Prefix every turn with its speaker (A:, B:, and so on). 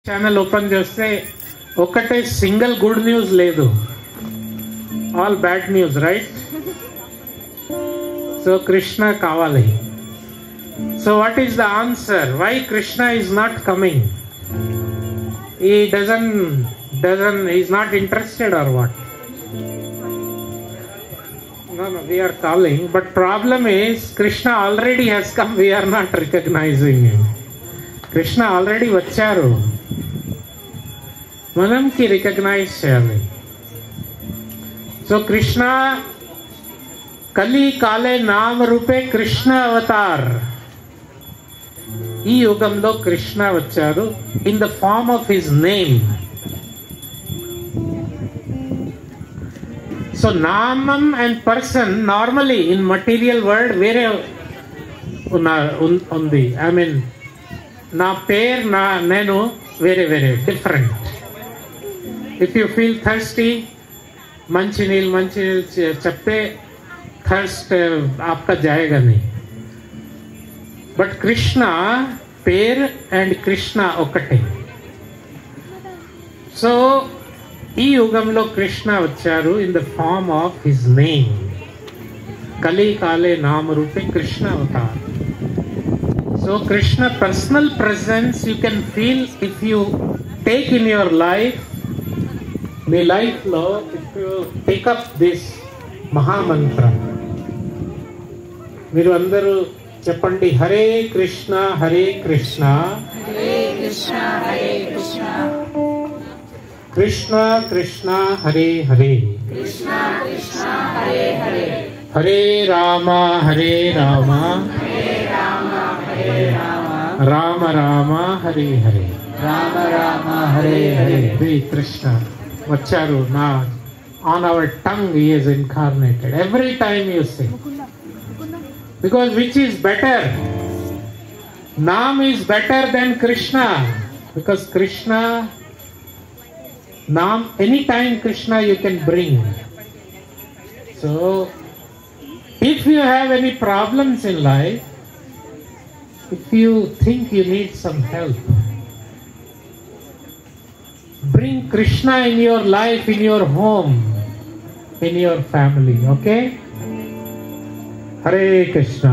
A: Channel open చేస్తే ఒకటే single good news లేదు, all bad news, right? So Krishna కావాలి. So what is the answer? Why Krishna is not coming? He he's not interested or what? No, we are calling, but problem is Krishna already has come, we are not recognizing him. Krishna already vacharu, manam ki recognize cheyali. So Krishna kali kale naam rupe Krishna avatar. ఈ యుగంలో కృష్ణ వచ్చారు in the form of his name. So నామం and person normally in material world వేరే ఉంది. I mean నా పేరు నేను వేరే వేరే different. If you feel thirsty, మంచినీళ్ళు చెప్తే థర్స్ట్ ఆప్కా జాయేగా నీ. బట్ కృష్ణ పేర్ అండ్ కృష్ణ ఒకటే. సో ఈ యుగంలో కృష్ణ వచ్చారు in the form of his name. కలి కాలే నామ రూపే కృష్ణ అవతార్. So Krishna personal presence you can feel if you take in your life. మీ లైఫ్లో ఇఫ్ యూ టేకప్ దిస్ మహామంత్రం, మీరు అందరూ చెప్పండి, హరే కృష్ణ హరే కృష్ణ కృష్ణ కృష్ణ హరే హరే హరే రామ హరే రామ రామ రామ హరే హరే హరే హరే కృష్ణ వచ్చారు. నా on our tongue he is incarnated every time you say. Because which is better? Naam is better than Krishna. Because Krishna, Naam, anytime Krishna you can bring. So, if you have any problems in life, if you think you need some help, bring Krishna in your life, in your home, in your family, okay? Hare Krishna.